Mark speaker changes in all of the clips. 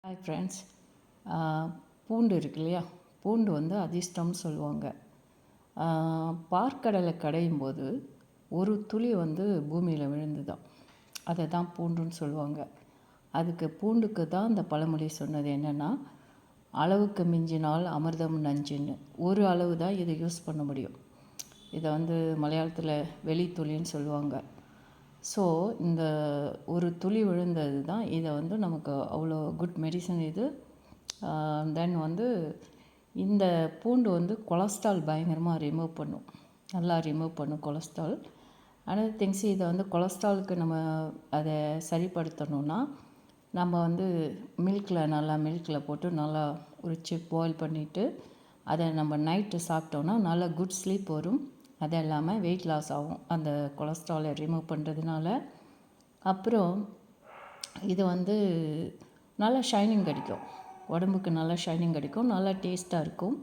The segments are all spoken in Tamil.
Speaker 1: Hi friends. பூண்டு இருக்கு இல்லையா, பூண்டு வந்து அதிர்ஷ்டம்னு சொல்லுவாங்க. பார்க்கடலை கடையும் போது ஒரு துளி வந்து பூமியில் விழுந்துதான், அதை தான் பூண்டுன்னு சொல்லுவாங்க. பூண்டுக்கு தான் இந்த பழமொழி சொன்னது என்னென்னா, அளவுக்கு மிஞ்சினால் அமிர்தம் நஞ்சுன்னு. ஒரு அளவு தான் இதை யூஸ் பண்ண முடியும். இதை வந்து மலையாளத்தில் வெளித்துளின்னு சொல்லுவாங்க. ஸோ இந்த ஒரு துளி விழுந்தது தான் இதை வந்து நமக்கு அவ்வளோ குட் மெடிசன் இது. தென் வந்து இந்த பூண்டு வந்து கொலஸ்ட்ரால் பயங்கரமாக ரிமூவ் பண்ணும், நல்லா ரிமூவ் பண்ணும் கொலஸ்ட்ரால். அனதர் திங்ஸ், இதை வந்து கொலஸ்ட்ராலுக்கு நம்ம அதை சரிப்படுத்தணுன்னா நம்ம வந்து மில்கில் போட்டு நல்லா ஒரு சிப் பாயில் பண்ணிவிட்டு அதை நம்ம நைட்டு சாப்பிட்டோன்னா நல்லா குட் ஸ்லீப் வரும். அது இல்லாமல் வெயிட் லாஸ் ஆகும் அந்த கொலஸ்ட்ராலை ரிமூவ் பண்ணுறதுனால. அப்புறம் இது வந்து நல்லா ஷைனிங் கிடைக்கும், உடம்புக்கு நல்லா ஷைனிங் கிடைக்கும், நல்லா டேஸ்ட்டாக இருக்கும்.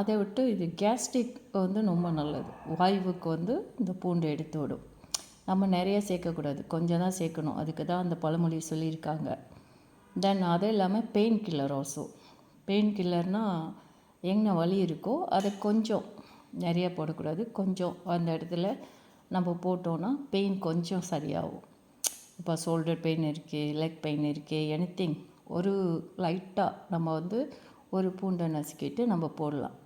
Speaker 1: அதை விட்டு இது கேஸ்ட்ரிக் வந்து ரொம்ப நல்லது, வாயுவுக்கு வந்து இந்த பூண்டு எடுத்து விடும். நம்ம நிறைய சேர்க்கக்கூடாது, கொஞ்சம் தான் சேர்க்கணும். அதுக்கு தான் அந்த பழமொழி சொல்லியிருக்காங்க. தென் அது இல்லாமல் பெயின் கில்லர் ஆல்சோ. பெயின் கில்லர்னால் எங்கே வலி இருக்கோ அதை கொஞ்சம் நிறைய போடக்கூடாது, கொஞ்சம் அந்த இடத்துல நம்ம போட்டோன்னா பெயின் கொஞ்சம் சரியாகும். இப்போ ஷோல்டர் பெயின் இருக்குது, லெக் பெயின் இருக்குது, எனிதிங் ஒரு லைட்டாக நம்ம வந்து ஒரு பூண்டை நசுக்கிட்டு நம்ம போடலாம்.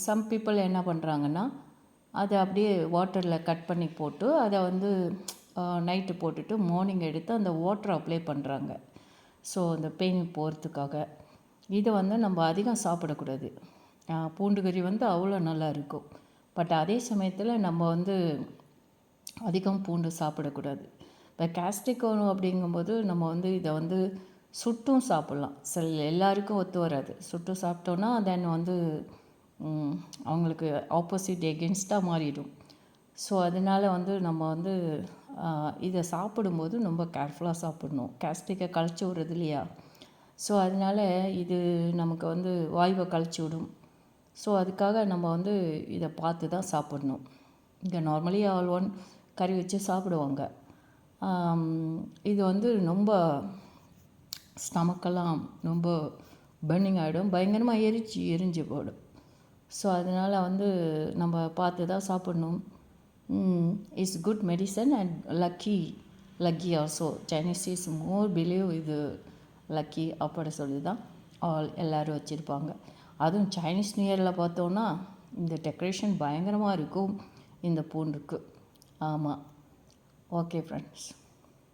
Speaker 1: சம் பீப்புள் என்ன பண்ணுறாங்கன்னா, அதை அப்படியே வாட்டரில் கட் பண்ணி போட்டு அதை வந்து நைட்டு போட்டுட்டு மார்னிங் எடுத்து அந்த வாட்டரை அப்ளை பண்ணுறாங்க. ஸோ அந்த பெயின் போகிறதுக்காக. இதை வந்து நம்ம அதிகம் சாப்பிடக்கூடாது. பூண்டு கறி வந்து அவ்வளோ நல்லா இருக்கும். பட் அதே சமயத்தில் நம்ம வந்து அதிகம் பூண்டு சாப்பிடக்கூடாது. இப்போ கேஸ்ட்ரிக் வரும் அப்படிங்கும்போது நம்ம வந்து இதை வந்து சுட்டும் சாப்பிட்லாம். எல்லாருக்கும் ஒத்து வராது. சுட்டு சாப்பிட்டோன்னா தென் வந்து அவங்களுக்கு ஆப்போசிட் எகென்ஸ்டாக மாறிடும். ஸோ அதனால் வந்து நம்ம வந்து இதை சாப்பிடும்போது ரொம்ப கேர்ஃபுல்லாக சாப்பிடணும். கேஸ்ட்ரிக்கை கழிச்சு விடுறது இல்லையா, ஸோ அதனால் இது நமக்கு வந்து வாய்வை கழிச்சு விடும். ஸோ அதுக்காக நம்ம வந்து இதை பார்த்து தான் சாப்பிடணும். இங்கே நார்மலி ஒன் கறி வச்சு சாப்பிடுவாங்க. இது வந்து ரொம்ப ஸ்டமக்கெல்லாம் ரொம்ப பர்னிங் ஆகிடும், பயங்கரமாக எரிஞ்சு போடும். ஸோ அதனால் வந்து நம்ம பார்த்து தான் சாப்பிடணும். It's good medicine and lucky also. Chinese is more believe இது லக்கி அப்படி சொல்லி தான் எல்லோரும் வச்சுருப்பாங்க. அதுவும் சைனீஸ் நியூ இயரில் பார்த்தோன்னா இந்த டெக்கரேஷன் பயங்கரமாக இருக்கும் இந்த பூண்டுக்கு. ஆமாம். Okay friends.